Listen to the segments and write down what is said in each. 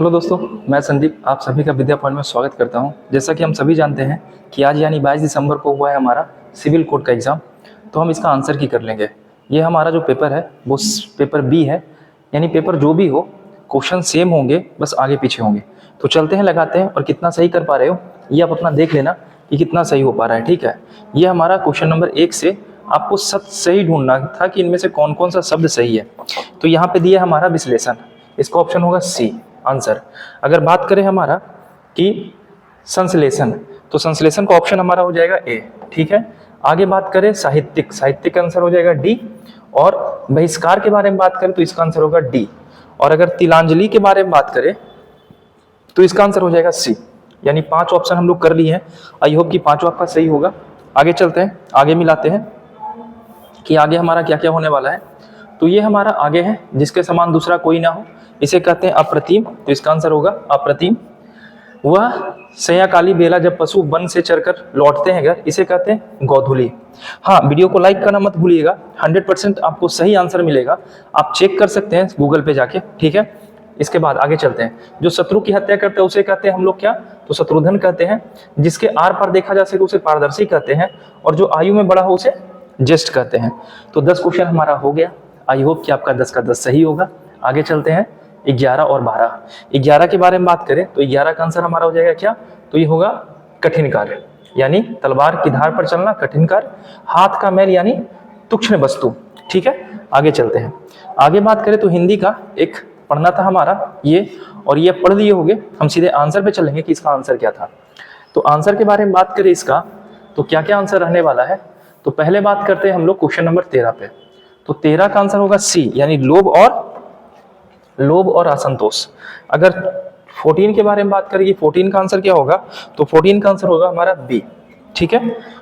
Hello दोस्तों, मैं संदीप आप सभी का विद्या पॉइंट में स्वागत करता हूं। जैसा कि हम सभी जानते हैं कि आज यानी 22 दिसंबर को हुआ है हमारा सिविल कोड का एग्ज़ाम। तो हम इसका आंसर की कर लेंगे। ये हमारा जो पेपर है वो पेपर बी है, यानी पेपर जो भी हो क्वेश्चन सेम होंगे, बस आगे पीछे होंगे। तो चलते हैं, लगाते हैं, और कितना सही कर पा रहे हो ये आप अपना देख लेना कि कितना सही हो पा रहा है। ठीक है, ये हमारा क्वेश्चन नंबर 1 से आपको सब सही ढूंढना था कि इनमें से कौन कौन सा शब्द सही है। तो यहाँ पे दिया हमारा विश्लेषण, इसका ऑप्शन होगा सी आंसर। अगर बात करें हमारा कि संश्लेषण, तो संश्लेषण का ऑप्शन हमारा हो जाएगा ए। ठीक है, आगे बात करें साहित्यिक, साहित्यिक का आंसर हो जाएगा डी। और बहिष्कार के बारे में बात करें तो इसका आंसर होगा डी। और अगर तिलांजलि के बारे में बात करें तो इसका आंसर हो जाएगा सी। यानी 5 ऑप्शन हम लोग कर लिए हैं। आई होप कि 5 आपका सही होगा। आगे चलते हैं, आगे मिलाते हैं कि आगे हमारा क्या क्या होने वाला है। तो ये हमारा आगे है, जिसके समान दूसरा कोई ना हो, इसे कहते हैं अप्रतिम। तो इसका आंसर होगा अप्रतिम। वह सयाकाली बेला जब पशु वन से चरकर लौटते हैं घर, इसे कहते हैं गोधूली। हाँ, वीडियो को लाइक करना मत भूलिएगा, 100% आपको सही आंसर मिलेगा। आप चेक कर सकते हैं गूगल पे जाके। ठीक है, इसके बाद आगे चलते हैं। जो शत्रु की हत्या करते हैं उसे कहते हैं हम लोग क्या, तो शत्रुघ्न कहते हैं। जिसके आर पार देखा जा सके उसे पारदर्शी कहते हैं। और जो आयु में बड़ा हो उसे ज्येष्ठ कहते हैं। तो 10 क्वेश्चन हमारा हो गया। आई होप कि आपका 10 का 10 सही होगा। आगे चलते हैं 11 और 12। 11 के बारे में बात करें तो 11 का आंसर हमारा हो जाएगा क्या, तो ये होगा कठिन कार्य, यानी तलवार की धार पर चलना कठिन कार्य। हाथ का मैल यानी तुक्ष्ण वस्तु। ठीक है, आगे चलते हैं। आगे बात करें तो हिंदी का एक पढ़ना था हमारा ये, और ये पढ़ लिए होंगे। हम सीधे आंसर पे चलेंगे कि इसका आंसर क्या था। तो आंसर के बारे में बात करें इसका, तो क्या क्या आंसर रहने वाला है। तो पहले बात करते हैं हम लोग क्वेश्चन नंबर 13 पे। तो 13 का आंसर होगा सी, यानी लोभ और असंतोष। अगर 14 के बारे में बात करें कि 14 का आंसर क्या होगा, तो 14 का आंसर होगा हमारा बी। ठीक है,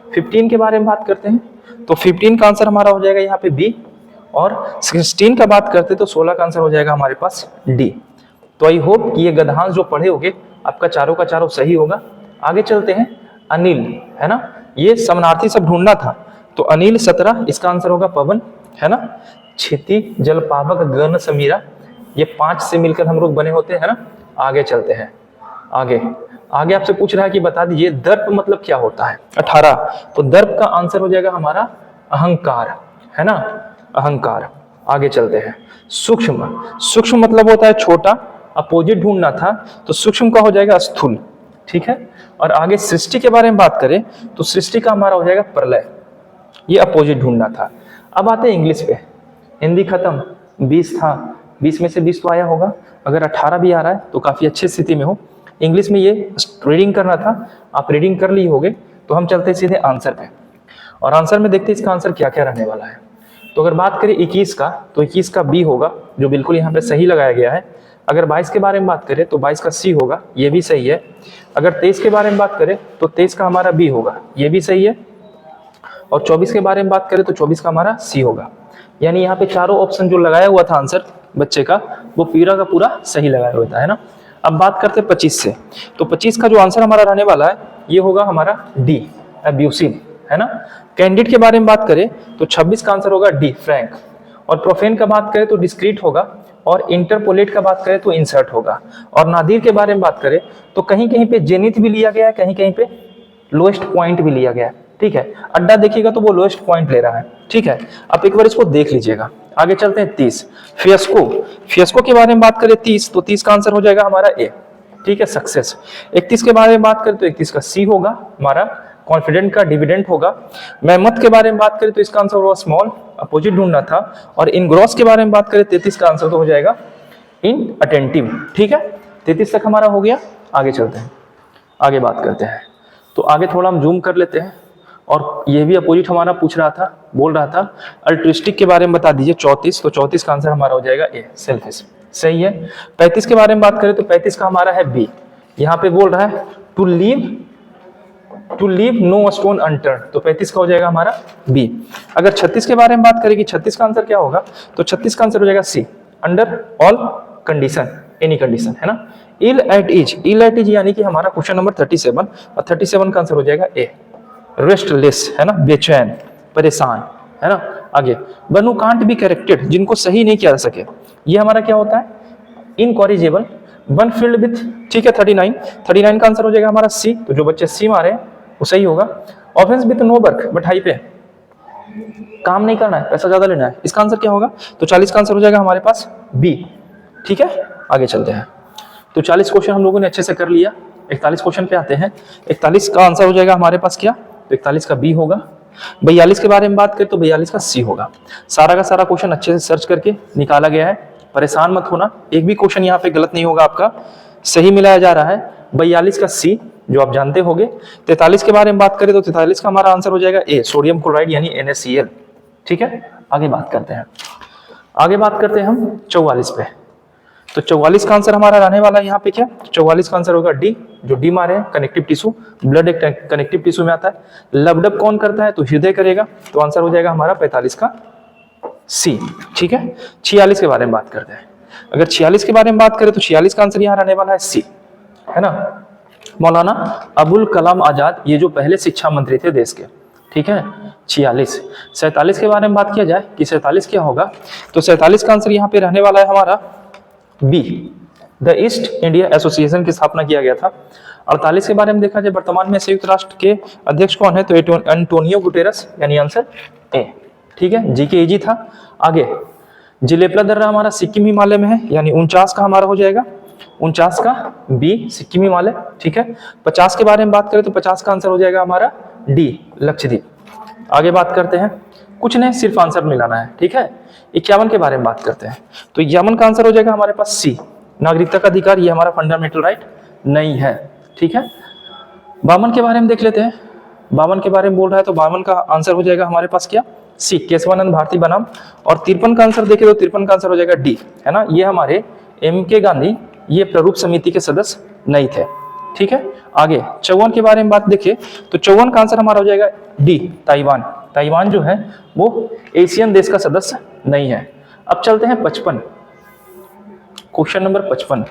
15 के बारे में बात करते हैं तो 15 का आंसर हमारा हो जाएगा यहाँ पे बी। और 16 का बात करते हैं तो 16 का आंसर हो जाएगा हमारे पास डी। तो आई होप कि ये गद्यांश जो पढ़े होंगे आपका चारों का चारों सही होगा। आगे चलते हैं, अनिल है ना, ये समानार्थी सब ढूंढना था। तो अनिल 17, इसका आंसर होगा पवन है ना। क्षिति जल पावक गण समीरा, ये 5 से मिलकर हम लोग बने होते हैं ना। आगे चलते हैं, आगे आपसे पूछ रहा है कि बता दीजिए दर्प मतलब क्या होता है। 18, तो दर्प का आंसर हो जाएगा हमारा अहंकार है ना, अहंकार। आगे चलते हैं, सूक्ष्म मतलब होता है छोटा, अपोजिट ढूंढना था तो सूक्ष्म का हो जाएगा स्थूल। ठीक है, और आगे सृष्टि के बारे में बात करें तो सृष्टि का हमारा हो जाएगा प्रलय, ये अपोजिट ढूंढना था। अब आते हैं इंग्लिश पे। हिंदी खत्म, 20 था, 20 में से 20 तो आया होगा। अगर 18 भी आ रहा है तो काफी अच्छी स्थिति में हो। इंग्लिश में ये रीडिंग करना था, आप रीडिंग कर लिए होगे। तो हम चलते हैं सीधे आंसर पे, और आंसर में देखते हैं इसका आंसर क्या क्या रहने वाला है। तो अगर बात करें 21 का, तो 21 का बी होगा, जो बिल्कुल यहाँ पे सही लगाया गया है। अगर 22 के बारे में बात करें तो 22 का सी होगा, ये भी सही है। अगर 23 के बारे में बात करें तो 23 का हमारा बी होगा, ये भी सही है। और 24 के बारे में बात करें तो 24 का हमारा सी होगा। यानी यहाँ पे चारों ऑप्शन जो लगाया हुआ था आंसर बच्चे का, वो पूरा का पूरा सही लगाया हुआ था है ना। अब बात करते हैं 25 से। तो 25 का जो आंसर हमारा रहने वाला है ये होगा हमारा डी, अब्यूसिव है ना। कैंडिड के बारे में बात करें तो 26 का आंसर होगा डी, फ्रैंक। और प्रोफेन का बात करें तो डिस्क्रीट होगा। और इंटरपोलेट का बात करें तो इंसर्ट होगा। और नादिर के बारे में बात करें तो कहीं कहीं पे जेनिथ भी लिया गया है, कहीं कहीं पे लोएस्ट पॉइंट भी लिया गया है। ठीक है, अड्डा देखिएगा तो वो लोएस्ट पॉइंट ले रहा है। ठीक है, आप एक बार इसको देख लीजिएगा। आगे चलते हैं 30, फियस्को के बारे में बात करें 30, तो 30 का आंसर हो जाएगा हमारा ए। ठीक है, सक्सेस। 31 के बारे में बात करें तो 31 का सी होगा हमारा, कॉन्फिडेंट का डिविडेंट होगा। मेहमत के बारे में बात करें तो इसका आंसर होगा स्मॉल, अपोजिट ढूंढना था। और इनग्रॉस के बारे में बात करें 33 का आंसर तो हो जाएगा इन अटेंटिव। ठीक है, 33 तक हमारा हो गया। आगे चलते हैं, आगे बात करते हैं। तो आगे थोड़ा हम जूम कर लेते हैं। और ये भी अपोजिट हमारा पूछ रहा था, बोल रहा था अल्ट्रिस्टिक के बारे में बता दीजिए 34, तो 34 का आंसर हमारा हो जाएगा ए, सेल्फिश। सही है। 35 के बारे में बात करें तो 35 का हमारा है बी। यहाँ पे बोल रहा है to leave no stone unturned, तो 35 का हो जाएगा हमारा बी। अगर 36 के बारे में बात करें कि 36 का आंसर क्या होगा, तो 36 का आंसर हो जाएगा C, under all condition, any condition है ना। इल एट इज यानी कि हमारा क्वेश्चन नंबर 37, और 37 का आंसर हो जाएगा ए, रेस्टलेस है ना, बेचैन, परेशान है ना। आगे one who can't be corrected, जिनको सही नहीं किया जा सके, ये हमारा क्या होता है, इनकॉरिजेबल। वन फील्ड विथ, ठीक है 39 का आंसर हो जाएगा हमारा सी। तो जो बच्चे सी मारे वो सही होगा। Offence with no work but high pay, काम नहीं करना है, पैसा ज्यादा लेना है, इसका आंसर क्या होगा? तो 40 का आंसर हो जाएगा हमारे पास बी। ठीक है, आगे चलते हैं। तो 40 क्वेश्चन हम लोगों ने अच्छे से कर लिया। 41 क्वेश्चन पे आते हैं। 41 का आंसर हो जाएगा हमारे पास क्या? तो 41 का बी होगा। 42 के बारे में बात करें तो 42 का सी होगा। सारा का सारा क्वेश्चन अच्छे से सर्च करके निकाला गया है, परेशान मत होना, एक भी क्वेश्चन यहाँ पे गलत नहीं होगा, आपका सही मिलाया जा रहा है। 42 का सी जो आप जानते होंगे। 43 के बारे में बात करें तो 43 का हमारा आंसर हो जाएगा ए, सोडियम क्लोराइड यानी NaCl। ठीक है, आगे बात करते हैं। आगे बात करते हैं हम 44 पे। तो 44 का आंसर हमारा रहने वाला है यहाँ पे क्या? 44 का आंसर होगा डी, जो डी मारे हैं कनेक्टिव टिश्यू। ब्लड एक कनेक्टिव टिश्यू में आता है। लबडब कौन करता है? तो हृदय करेगा। तो आंसर हो जाएगा हमारा 45 का सी। ठीक है, 46 के बारे में बात करते हैं। अगर 46 के बारे में बात करें तो 46 का आंसर यहाँ रहने वाला है सी, है ना। मौलाना अबुल कलाम आजाद, ये जो पहले शिक्षा मंत्री थे देश के। ठीक है, 46। 47 के बारे में बात किया जाए कि 47 क्या होगा, तो 47 का आंसर यहाँ पे रहने वाला है हमारा B, the East India Association की स्थापना किया गया था। 48 के बारे में देखा जाए, वर्तमान में संयुक्त राष्ट्र के अध्यक्ष कौन है? तो एंटोनियो गुटेरस, यानी आंसर ए। ठीक है, जी के इजी था। आगे जिलेपला दर्रा हमारा सिक्किम हिमालय में है, यानी 49 का हमारा हो जाएगा 49 का बी, सिक्किम हिमालय। ठीक है, 50 के बारे में बात करें तो 50 का आंसर हो जाएगा हमारा डी, लक्षद्वीप। आगे बात करते हैं, कुछ नहीं सिर्फ आंसर मिलाना है। ठीक है, 51 के बारे में बात करते हैं। तो 51 का आंसर हो जाएगा हमारे पास सी, नागरिकता का अधिकार, ये हमारा फंडामेंटल राइट नहीं है। ठीक है, 52 के बारे में देख लेते हैं। 52 के बारे में बोल रहा है तो 52 का आंसर हो जाएगा हमारे पास क्या? सी, केशवानंद भारती बनाम। और 53 का आंसर देखे तो 53 का आंसर हो जाएगा डी, है ना। ये हमारे MK गांधी, ये प्रारूप समिति के सदस्य नहीं थे। ठीक है, आगे 54 के बारे में बात देखें तो 54 का आंसर हमारा हो जाएगा डी, ताइवान। ताइवान जो है वो एशियन देश का सदस्य नहीं है। अब चलते हैं 55, क्वेश्चन नंबर 55।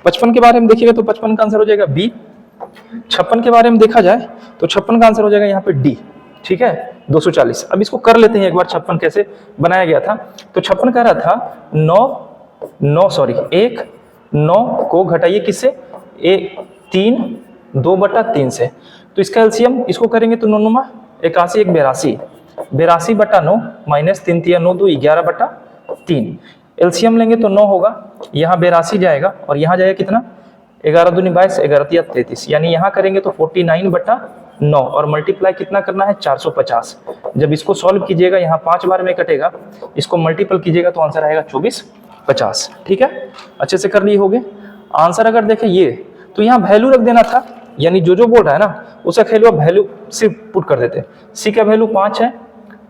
55 के बारे में देखिएगा तो 55 का आंसर हो जाएगा बी। 56 के बारे में देखा जाए तो 56 का आंसर हो जाएगा यहाँ पे डी। ठीक है, 240। अब इसको कर लेते हैं एक बार, 56 कैसे बनाया गया था। तो 56 कह रहा था 1 9 को घटाइए किससे? 3 2/3 से। तो इसका एलसीएम इसको करेंगे तो 9 9 81 1 82, 82/9 माइनस 3 3 9 2 11/3। एलसीएम लेंगे तो 9 होगा, यहाँ 82 जाएगा और यहाँ जाएगा कितना? 11 दूनी 22, 11 तिया 33, यानी यहाँ करेंगे तो 49/9 और मल्टीप्लाई कितना करना है? 450। जब इसको सॉल्व कीजिएगा, यहाँ 5 बार में कटेगा, इसको मल्टीपल कीजिएगा तो आंसर आएगा 2450। ठीक है, अच्छे से कर लिए होगे। आंसर अगर देखें ये, तो यहाँ वैल्यू रख देना था, यानी जो बोल रहा है ना उसका खेलू वैल्यू सिर्फ पुट कर देते। सी का वैल्यू 5 है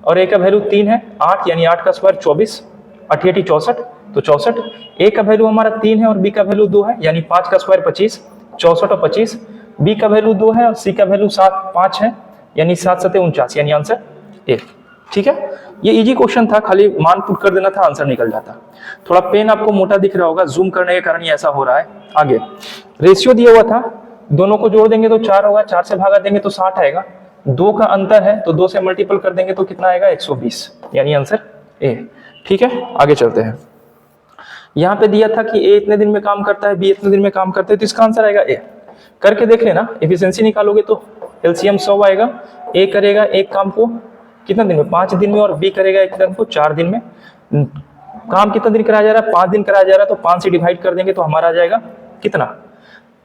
और ए का वैल्यू 3 है, 8 यानी 8 का स्क्वायर 24, 8 64, तो 64। ए का वैल्यू हमारा 3 है और बी का वैल्यू 2 है, यानी 5 का स्क्वायर 25, 64 और 25। बी का वैल्यू 2 है और सी का वैल्यू 5 है, यानी 7 7 49, यानी आंसर ए। ठीक है, ये इजी क्वेश्चन था, खाली मान पुट कर देना था, आंसर निकल जाता। थोड़ा पेन आपको मोटा दिख रहा होगा, जूम करने के कारण ये ऐसा हो रहा है। आगे रेशियो दिया हुआ था, दोनों को जोड़ देंगे तो 4 होगा, 4 से भागा देंगे तो 60 आएगा। 2 का अंतर है तो 2 से मल्टीपल कर देंगे तो कितना आएगा? 120, यानी आंसर ए। ठीक है, आगे चलते हैं। यहाँ पे दिया था कि ए इतने दिन में काम करता है, बी इतने दिन में काम करता है, तो इसका आंसर आएगा ए। करके देख लेना, एफिशिएंसी निकालोगे तो एलसीएम 100 आएगा। ए करेगा एक काम को कितना दिन में? 5 दिन में, और बी करेगा एक काम को 4 दिन में। काम कितना दिन कराया जा रहा है? 5 दिन कराया जा रहा है, तो 5 से डिवाइड कर देंगे तो हमारा आ जाएगा कितना?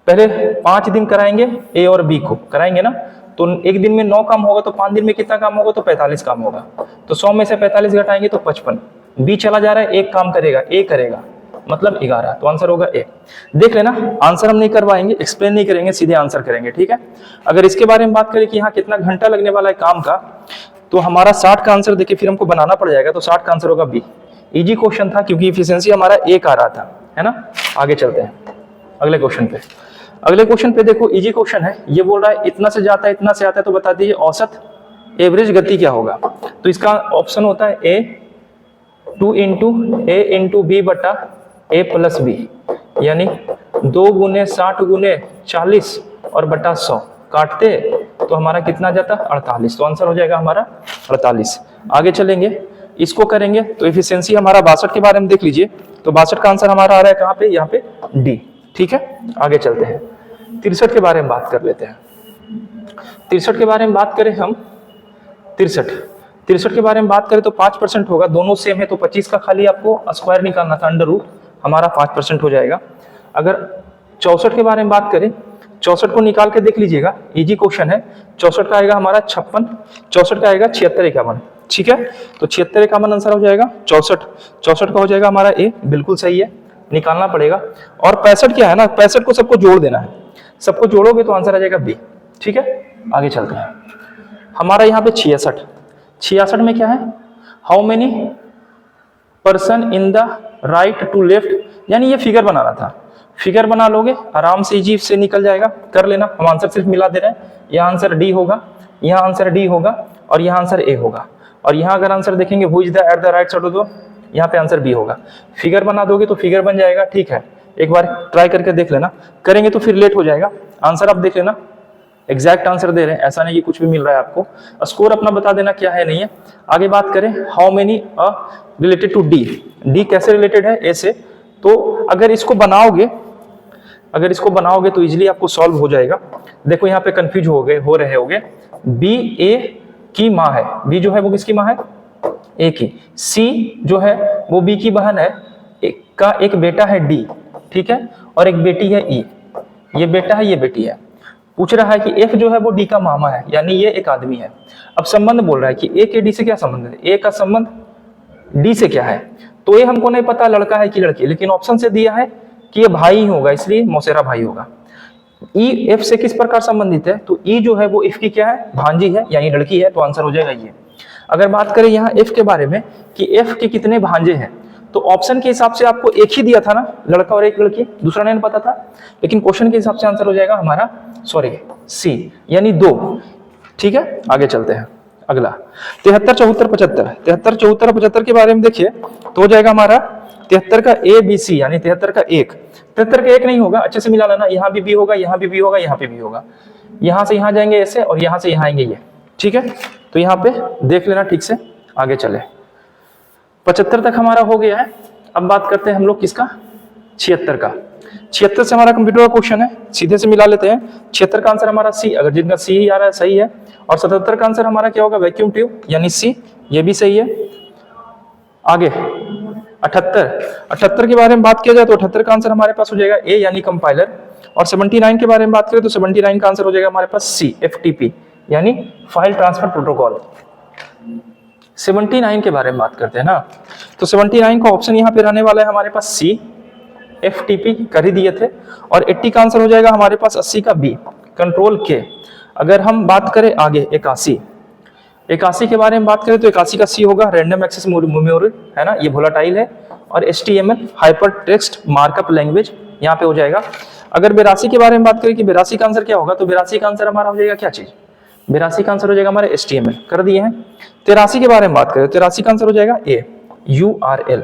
पहले 5 दिन कराएंगे, ए और बी को कराएंगे ना, तो एक दिन में 9 काम होगा, तो 5 दिन में कितना काम होगा? तो 45 काम होगा। तो 100 में से 45 घटाएंगे तो 55। बी चला जा रहा है, एक काम करेगा, ए करेगा, मतलब 11, तो आंसर होगा ए। देख लेना, आंसर हम नहीं करवाएंगे, एक्सप्लेन नहीं करेंगे, सीधे आंसर करेंगे। ठीक है, अगर इसके बारे में बात करें कि यहाँ कितना घंटा लगने वाला है काम का, तो हमारा 60 का आंसर देखिए, फिर हमको बनाना पड़ जाएगा, तो 60 का आंसर होगा बी। इजी क्वेश्चन था क्योंकि एफिशिएंसी हमारा एक आ रहा था, है ना। आगे चलते हैं अगले क्वेश्चन पे। अगले क्वेश्चन पे देखो, इजी क्वेश्चन है, ये बोल रहा है इतना से जाता है इतना से आता है, तो बता दीजिए औसत एवरेज गति क्या होगा। तो इसका ऑप्शन होता है ए 2 × a × b बटा a + b, यानी 2 × 60 × 40 और बटा 100 काटते तो हमारा कितना जाता? 48, तो आंसर हो जाएगा हमारा 48। आगे चलेंगे, इसको करेंगे तो एफिशिएंसी हमारा 62 के बारे में देख लीजिए, तो 62 का आंसर हमारा आ रहा है कहाँ पे? यहाँ पे डी, ठीक है, आगे चलते हैं। 63 के बारे में बात कर लेते हैं। 63 के बारे में बात करें हम, 63 के बारे में बात करें तो 5% होगा, दोनों सेम है तो 25 का खाली आपको स्क्वायर निकालना था, अंडर रूट, हमारा 5% हो जाएगा। अगर 64 के बारे में बात करें, 64 को निकाल के देख लीजिएगा, इजी क्वेश्चन है। 64 का आएगा हमारा 56, 64 का आएगा 76 51, ठीक है। तो 76 51 आंसर हो जाएगा 64, 64 का हो जाएगा हमारा ए, बिल्कुल सही है, निकालना पड़ेगा। और 65 क्या है ना, 65 को सबको जोड़ देना है, सबको जोड़ोगे तो आंसर आ जाएगा बी, ठीक है। आगे चलते हैं, हमारा यहाँ पे 66, 66 में क्या है, how many person in the right to left, यानी ये फिगर बनाना था, फिगर बना लोगे आराम से, इजी से निकल जाएगा, कर लेना। हम आंसर सिर्फ मिला दे रहे हैं, यहाँ आंसर डी होगा, यहाँ आंसर डी होगा और यहाँ आंसर ए होगा। और यहाँ अगर आंसर देखेंगे who is the at the right side of the, यहाँ पे आंसर बी होगा। फिगर बना दोगे तो फिगर बन जाएगा, ठीक है। एक बार ट्राई करके देख लेना, करेंगे तो फिर लेट हो जाएगा। आंसर आप देख लेना, एग्जैक्ट आंसर दे रहे हैं, ऐसा नहीं कि कुछ भी मिल रहा है आपको। स्कोर अपना बता देना क्या है नहीं है। आगे बात करें, how many related to D, D कैसे रिलेटेड है ए से, तो अगर इसको बनाओगे, अगर इसको बनाओगे तो इजीली आपको सॉल्व हो जाएगा। देखो यहाँ पे कंफ्यूज हो रहे होगे, बी ए की माँ है, बी जो है वो किसकी माँ है, ए की। सी जो है वो बी की बहन है, का एक बेटा है डी, ठीक है, और एक बेटी है ई, ये बेटा है ये बेटी है। पूछ रहा है कि एफ जो है वो डी का मामा है, यानी ये एक आदमी है। अब संबंध बोल रहा है कि ए के डी से क्या संबंध है, ए का संबंध डी से क्या है, तो ये हमको नहीं पता लड़का है कि लड़की, लेकिन ऑप्शन से दिया है कि ये भाई ही होगा, इसलिए मौसेरा भाई होगा। ई एफ से किस प्रकार संबंधित है, तो ई जो है वो एफ की क्या है, भांजी है, यानी लड़की है, तो आंसर हो जाएगा ये। अगर बात करें यहाँ एफ के बारे में कि एफ के कितने भांजे हैं, तो ऑप्शन के हिसाब से आपको एक ही दिया था ना, लड़का और एक लड़की, दूसरा नहीं पता था, लेकिन क्वेश्चन के हिसाब से आंसर हो जाएगा हमारा सॉरी सी, यानी 2, ठीक है। आगे चलते हैं, अगला 73 74 75, 73 74 75 के बारे में देखिए तो हो जाएगा हमारा 73 का ए बी सी, यानी 73 का 1, 73 का 1 नहीं होगा, अच्छे से मिला लेना, यहाँ भी बी होगा, यहाँ भी बी होगा, यहाँ पे भी होगा, यहाँ से यहाँ जाएंगे ऐसे और यहाँ से यहाँ आएंगे ये, ठीक है। तो यहाँ पे देख लेना ठीक से, आगे चले। 75 तक हमारा हो गया है। अब बात करते हैं हम लोग किसका, 76 का। 76 से हमारा कंप्यूटर का क्वेश्चन है, सीधे से मिला लेते हैं। 76 का आंसर हमारा सी, अगर जिनका सी ही आ रहा है सही है। और 77 का आंसर हमारा क्या होगा, वैक्यूम ट्यूब, यानी सी, ये भी सही है। आगे 78 के बारे में बात किया जाए तो 78 का आंसर हमारे पास हो जाएगा ए, यानी कंपाइलर। और 79 के बारे में बात करें तो 79 का आंसर हो जाएगा हमारे पास सी, FTP, यानी फाइल ट्रांसफर प्रोटोकॉल। 79 के बारे में बात करते हैं ना, तो 79 का ऑप्शन यहाँ पे रहने वाला है हमारे पास सी, FTP कर ही दिए थे। और 80 का आंसर हो जाएगा हमारे पास 80 का बी, कंट्रोल के। अगर हम बात करें आगे 81 के बारे में बात करें तो 81 का सी होगा, रैंडम एक्सेस मेमोरी है ना, ये वोलेटाइल है। और HTML hyper text markup language यहाँ पे हो जाएगा। अगर 82 के बारे में बात करें कि 82 का आंसर क्या होगा, तो 82 का आंसर हमारा हो जाएगा क्या चीज, 82 का आंसर हो जाएगा हमारे HTML, कर दिए हैं। 83 के बारे में बात करें, 83 का आंसर हो जाएगा ए, URL।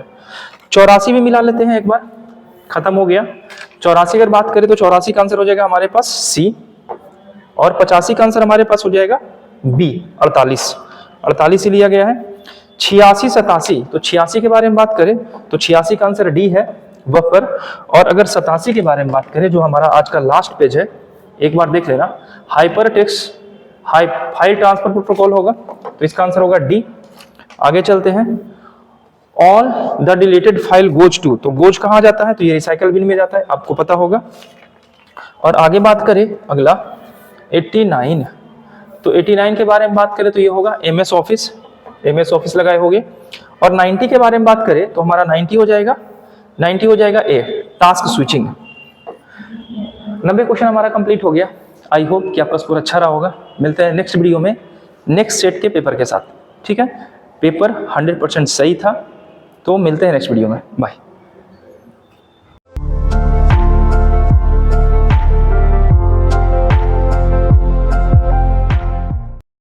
84 भी मिला लेते हैं एक बार, खत्म हो गया। 84 अगर बात करें तो 84 का आंसर हो जाएगा हमारे पास सी। और 85 का आंसर हमारे पास हो जाएगा बी, 48 ही लिया गया है। 86 87, तो 86 के बारे में बात करें तो 86 का आंसर डी है, बफर। और अगर 87 के बारे में बात करें, जो हमारा आज का लास्ट पेज है, एक बार देख लेना, hypertext file transfer protocol होगा, तो इसका आंसर होगा डी। आगे चलते हैं, all the deleted file goes to, तो गोज कहाँ जाता है, तो ये रिसाइकल बिन में जाता है, आपको पता होगा। और आगे बात करें अगला 89, तो 89 के बारे में बात करें तो ये होगा MS ऑफिस लगाए होंगे। और 90 के बारे में बात करें तो हमारा 90 हो जाएगा ए, टास्क स्विचिंग। 90 क्वेश्चन हमारा कंप्लीट हो गया। आई होप कि आपका स्कोर अच्छा रहा होगा। मिलते हैं नेक्स्ट वीडियो में नेक्स्ट सेट के पेपर के साथ, ठीक है। पेपर 100% सही था, तो मिलते हैं नेक्स्ट वीडियो में, बाय।